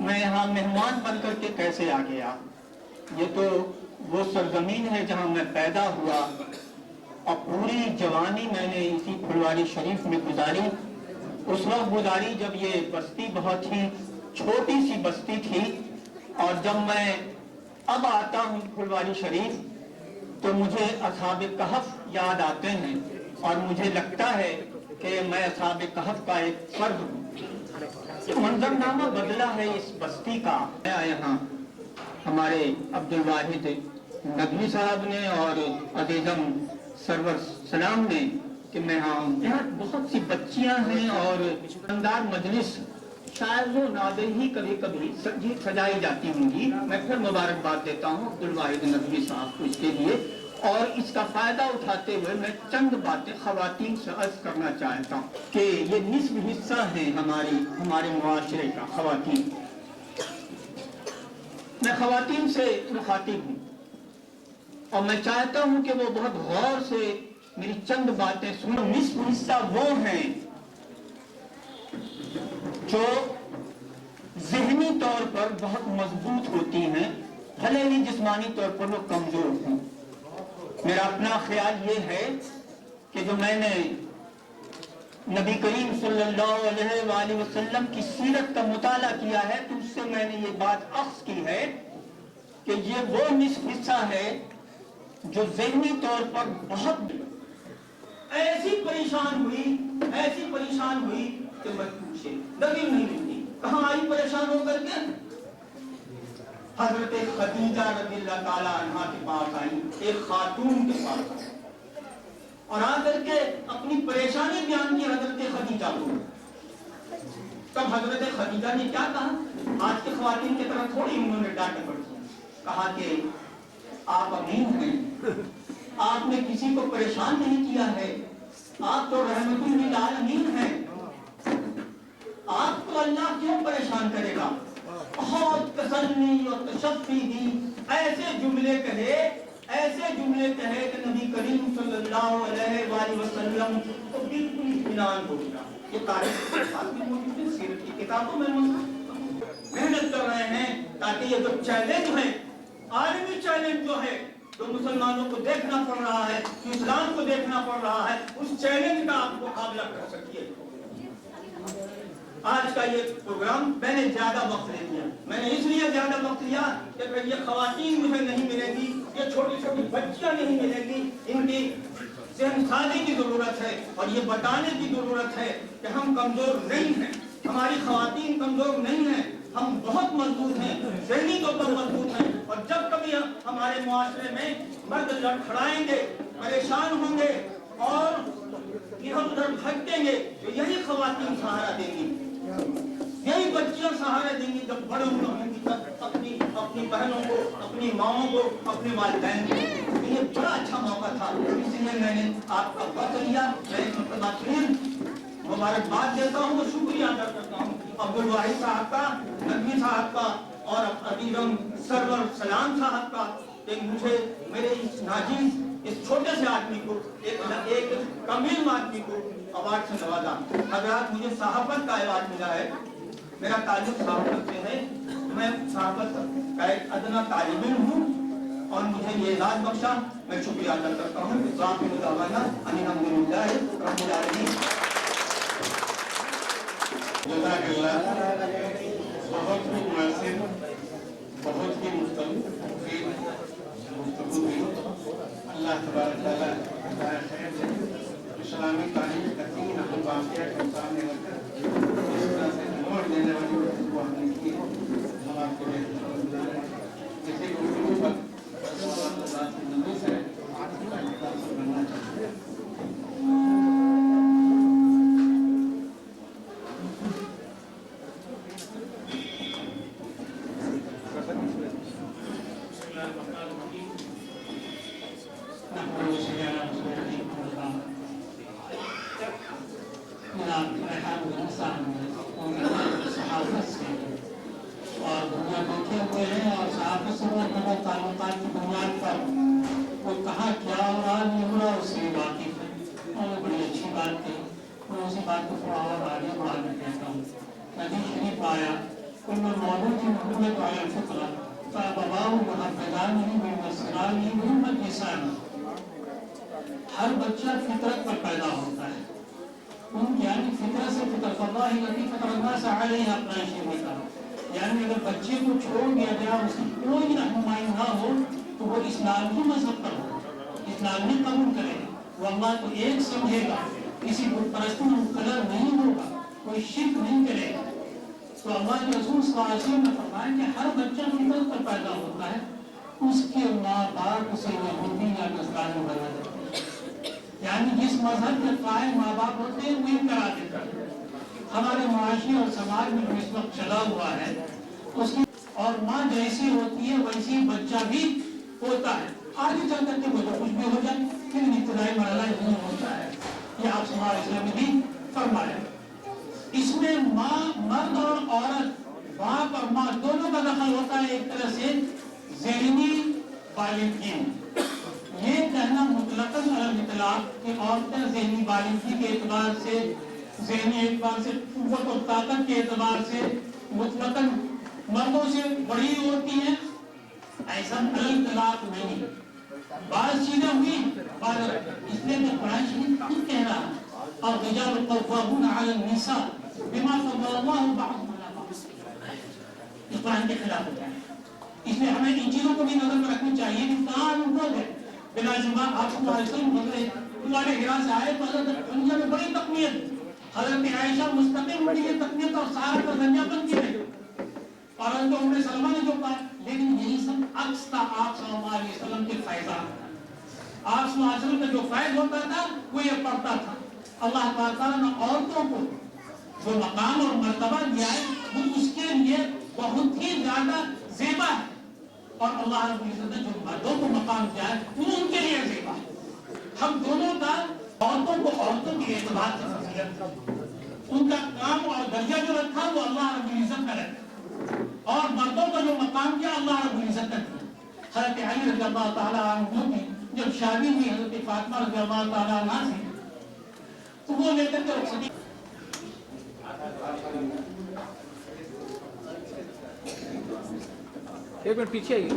मैं यहाँ मेहमान बन करके कैसे आ गया। ये तो वो सरजमीन है जहाँ मैं पैदा हुआ और पूरी जवानी मैंने इसी फुलवारी शरीफ में गुजारी। उस वक्त गुजारी जब ये बस्ती बहुत ही छोटी सी बस्ती थी, और जब मैं अब आता हूँ फुलवारी शरीफ तो मुझे असहाब कहफ याद आते हैं और मुझे लगता है कि मैं असहाब कहफ का एक फर्द हूँ। मंजरनामा बदला है इस बस्ती का। यहाँ हमारे अब्दुल वाहिद नदवी साहब ने और अजीजम सरवर सलाम ने कि मैं यहाँ बहुत सी बच्चियां हैं और शानदार मजलिस शायद वो नादे ही कभी कभी सजाई जाती होंगी। मैं फिर मुबारकबाद देता हूँ अब्दुल वाहिद नदवी साहब को इसके लिए, और इसका फायदा उठाते हुए मैं चंद बातें खवातीन से अर्ज करना चाहता हूँ कि ये निस्फ हिस्सा है हमारे मुआशरे का खवातीन। मैं खवातीन से मुखातिब हूँ और मैं चाहता हूँ कि वो बहुत गौर से मेरी चंद बातें सुनो। निस्फ हिस्सा वो हैं जो ज़हनी तौर पर बहुत मजबूत होती हैं, भले ही जिस्मानी तौर पर वो कमजोर हों। मेरा अपना ख्याल ये है कि जो मैंने नबी करीम सल्लल्लाहु अलैहि वसल्लम की सीरत का मुताला किया है तो उससे मैंने ये बात अख्ज़ की है कि ये वो निस्फ हिस्सा है जो ज़हनी तौर पर बहुत ऐसी परेशान हुई कि मत पूछे, दलील नहीं मिलती। कहाँ आई परेशान होकर के? हजरत खदीजा रज़ियल्लाहु ताला अन्हा के पास आई, एक खातून के पास आई और आकर के अपनी परेशानी बयान की हजरत खदीजा को। तब हजरत खदीजा ने क्या कहा? आज के ख्वातीन की तरह थोड़ी उन्होंने डांटे पड़ दिया, कहा कि आप अमीन हैं, आपने किसी को परेशान नहीं किया है, आप तो रहमतुल लिल आलमीन हैं, आपको अल्लाह क्यों परेशान करेगा? बहुत तसल्ली और तशफ़ी दी, ऐसे जुमले कहे कि नबी करीम सल्लल्लाहु अलैहि वसल्लम को बिल्कुल इत्मीनान हो गया। ये तारीख में मौजूद है, सीरत की किताबों में मेहनत कर रहे हैं ताकि ये जो चैलेंज है, आलमी चैलेंज जो है, जो मुसलमानों को देखना पड़ रहा है, इस्लाम को देखना पड़ रहा है, उस चैलेंज का आप मुकाबला कर सकिए। आज का ये प्रोग्राम मैंने ज्यादा वक्त ले लिया, मैंने इसलिए ज्यादा वक्त लिया कि ये खवातीन मुझे नहीं मिलेगी, ये छोटी छोटी बच्चियां नहीं मिलेगी, इनकी सेहनसाजी की जरूरत है और ये बताने की जरूरत है कि हम कमजोर नहीं हैं, हमारी खवातीन कमजोर नहीं हैं, हम बहुत मजबूत हैं, ज़हनी तौर पर मजबूत हैं। और जब कभी हमारे मुआशरे में मर्द लड़खड़ाएंगे, परेशान होंगे और इधर उधर भटकेंगे तो यही खवातीन सहारा देंगी। ये यही बच्चियां सहारे देंगी जब बड़े होंगी तब अपनी बहनों को, अपनी माओं को, अपने वालिदैन को। ये बड़ा अच्छा मौका था, इसलिए मैंने आपका वक्त लिया। मैं एक मरतबा फिर मुबारकबाद देता हूँ, शुक्रिया अदा करता हूँ अब्दुल वाहिद साहब का, नदवी साहब का और अजीजम सरवर सलाम साहब का, एक मुझे मेरे इस नाजीज इस छोटे से आदमी को, एक कमील आदमी को अवार्ड से नवाजा। हजरात, मुझे सहाफत का अवार्ड मिला है। मेरा ताल्लुक सहाफत से है। मैं सहाफत का एक अदना तालिब इल्म हूँ और मुझे ये एजाज बख्शा। मैं शुक्रिया अदा करता हूँ। अल्हम्दुलिल्लाह रब्बिल आलमीन।
जज़ाकल्लाह। बहुत ही मुनासिब, बहुत ही मुफीद गुफ्तगू हुई। अल्लाह तबारक तआला खैर से इस्लामी तारीख का 3 अहम वाक़या के सामने रखकर इस तरह से मोड़ देने वाली गुफ्तगू हमने की है। हम आपके लिए इसी गुफ्तगू पर नबी से बनना चाहते हैं।
और दुनिया देखे हुए हैं और सहाफत से ताल्लुकात की बुनियाद पर वो कहाँ क्या हो रहा नहीं हो रहा उससे वाकिफ है। और बड़ी अच्छी बात थी। मैं उसी बात को थोड़ा और आगे बढ़ा में कहता हूँ। नबी शरीफ आया उनमें मौजूद थी मोहम्मद वाला फिक्रा तबाऊ मुहब्बदान नहीं बेमसरान नहीं मोहम्मद निशान। हर बच्चा फितरत पर पैदा होता है। उन यानी फितरत से फितरत अल्लाह ही नबी फितरत से आले अपना शेर का, यानी अगर बच्चे को छोड़ दिया जाए, उसकी कोई रहनुमाई ना हो तो वो इस्लाम की मजहब पर हो, इस्लाम में कबूल करे, वो अल्लाह को एक समझेगा, किसी बुत परस्ती में मुब्तला नहीं होगा, कोई शिर्क नहीं करेगा। तो अल्लाह के रसूल सल्लल्लाहु अलैहि वसल्लम ने फरमाया कि हर बच्चा फितरत पर पैदा होता है, उसके माँ बाप उसे यहूदी या नसरानी बना देते हैं। यानी जिस मजहब के कायम माँ बाप होते हैं वही करा देता है। हमारे माशी और समाज में जो इस वक्त चला हुआ है उसकी, और माँ जैसी होती है वैसी बच्चा भी होता है। आगे चल करके वो कुछ भी हो जाए, फिर इब्तिदाई मरहला नहीं होता है। ये आप समाज में भी फरमाया। इसमें माँ, मर्द और औरत, बाप और माँ दोनों का दखल होता है। एक तरह से ज़हनी बालिगी, ये कहना मुतलकन अलग इतलाक कि औरतें ज़हनी बालिगी के एतबार से, ज़हनी एतबार से, कुव्वत और ताकत के एतबार से मुतलकन मर्दों से बड़ी होती हैं, ऐसा अलग इतलाक नहीं। बात चीजें हुई इसलिए तो कुरान शरीफ खुद कह रहा है और रिजाल क़व्वामून अला निसा बिमा फ़द्दलल्लाहु बअदहुम अला बअद, इस कुरान के खिलाफ होता है। इसलिए हमें इन चीजों को भी नजर में रखनी चाहिए कि कहाँ हम लोग हैं। बिला जुमा आप तुम्हारे हिरा से आए तो हजरत दुनिया में बड़ी तकमीयत, हजरत आयशा मुस्तकिल उनकी ये तकमीयत और सारा का धन्यापन किए, परंतु उन्होंने सलमान ने जो कहा, लेकिन यही सब अक्स था आप सल्लल्लाहु अलैहि वसल्लम के फैज़ान। आप सल्लल्लाहु अलैहि वसल्लम का जो फैज़ होता था वो ये पढ़ता था। अल्लाह ताला ने औरतों को जो मकाम और मर्तबा दिया है वो उसके लिए बहुत ही ज्यादा ज़ेबा है, और अल्लाह रब्बुल इज्जत ने जो मर्दों को मकाम दिया है वो उनके लिए ज़ेबा है। हम दोनों का औरतों को औरतों के एतबार से फजीलत, उनका काम और दर्जा जो रखा वो अल्लाह रब्बुल इज्जत ने रखा, और मर्दों का जो मकाम किया अल्लाह रब्बुल इज्जत ने दिया। हज़रत अली रज़ियल्लाहु ताला अन्हु की जब शादी हुई हज़रत फातिमा रज़ियल्लाहु ताला अन्हा से, तो वो लेकर के रुखसती,
एक मिनट पीछे आइए।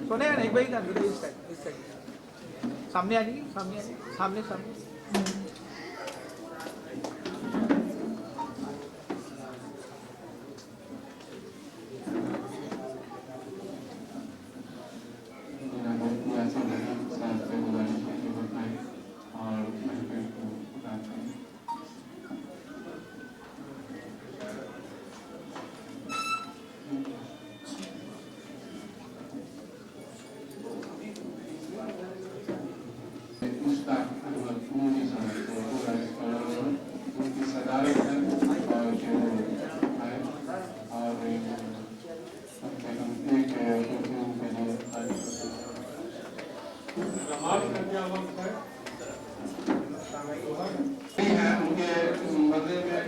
सुने एक भाई का इस साइड सामने आ जाइए, सामने आ जाइए, सामने सामने।
ہے ان کے مزے میں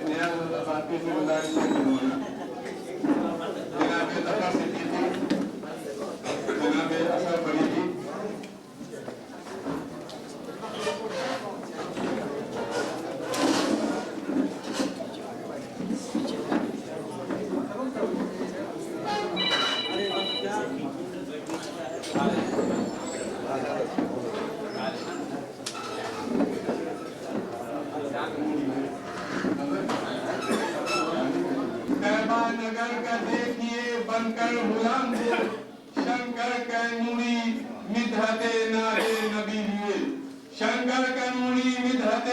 نیا باقی ذمہ داری سے جناب ظفر صدیقی، جناب اصغر فریدی، نگر کا دیکھیے بن کر غلام کو شنکر کینوری مدحت نادے نبی لیے، شنکر کینوری مدحت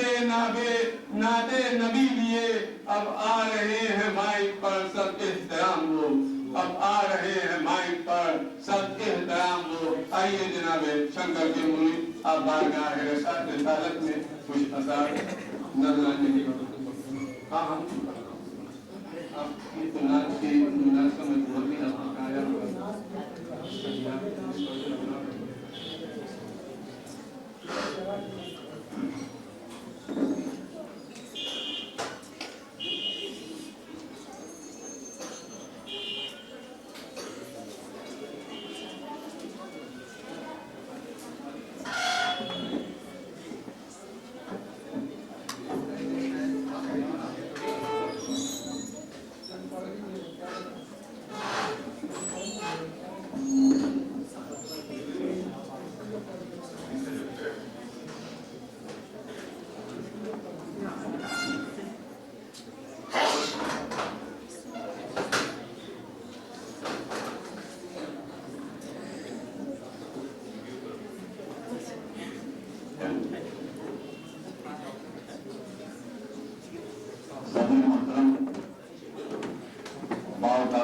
نادے نبی لیے، اب آ رہے ہیں مائک پر سب احترام ہو، اب آ رہے ہیں مائک پر سب احترام ہو۔ آئیے جناب شنکر کینوری آپ بارگاہ رسالت میں کچھ اثار نظرانے کی ہاں آپ کی تناد کی مناسب میں بہت ہی آپ آیا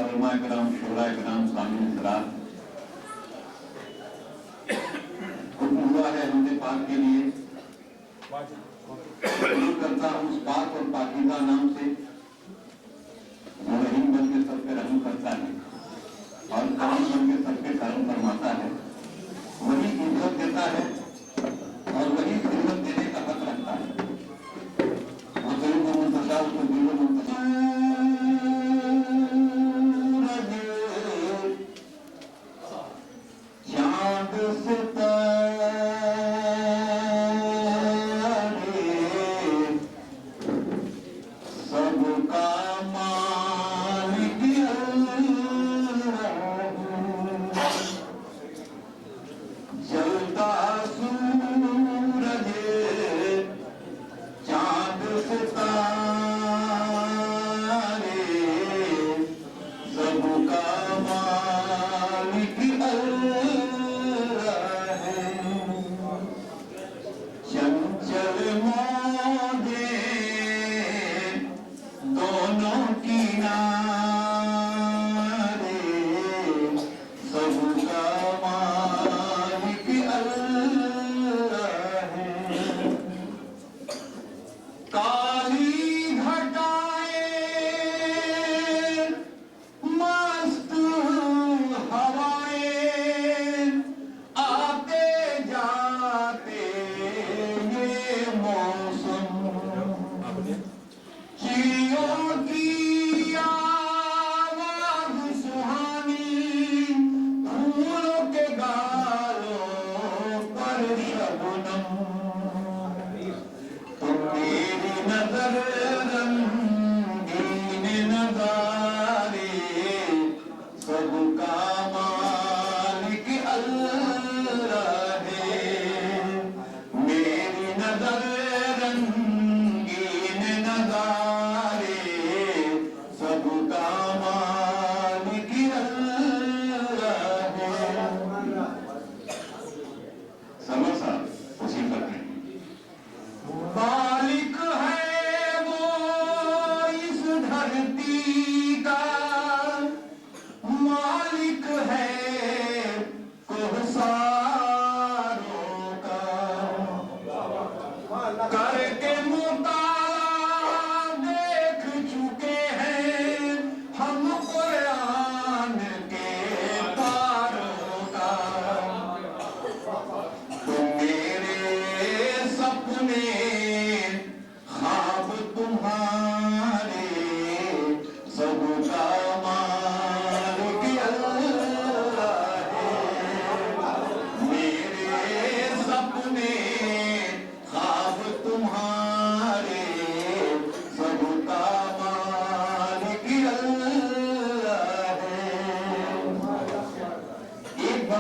علماء کرام، شورا کرام، سامعین حضرات، حکم ہوا ہے حمد پاک کے لیے شروع کرتا ہوں اس پاک اور پاکیزہ نام سے جو رحیم بن کے سب پہ رحم کرتا ہے اور کریم بن کے سب پہ کرم فرماتا ہے، وہی عزت دیتا ہے اور وہی عزت دینے کا حق رکھتا ہے۔ وہ ضرور کو منتشا اس کو دل منتشا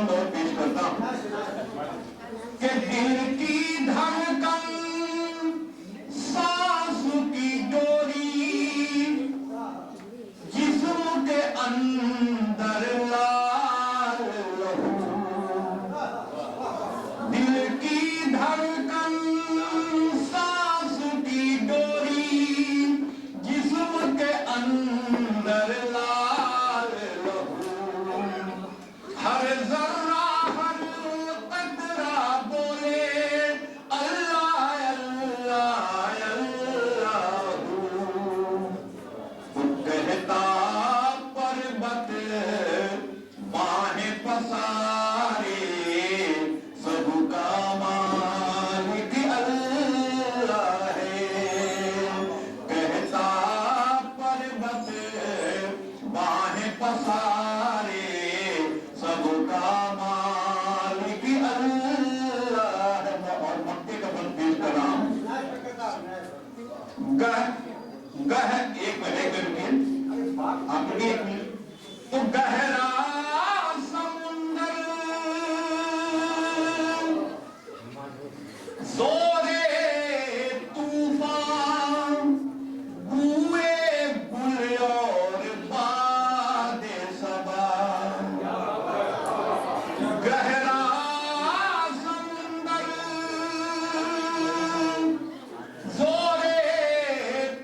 बंद और पेश करता हूं कि दिल की धड़कन सांस की डोरी जिस्म के अंदर लाल दिल की धड़कन सांस की डोरी जिस्म के अंदर लाल हर जर्रा हर कतरा बोले अल्लाह अल्लाह अल्लाह कहता पर्वत बाहें पसारे सबका मालिक अल्लाह है कहता पर्वत बाहें पसारे सबका मालिक अल्लाह है। और मक्के का बंद पेश कर रहा हूं गह एक मिनट आप लोग एक मिनट तो गहरा समुंदर जोरे तूफान हुए गुल और बादे सबा गहरा समुंदर जोरे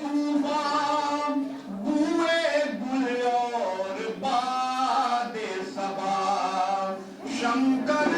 तूफान हुए गुल और बादे सबा शंकर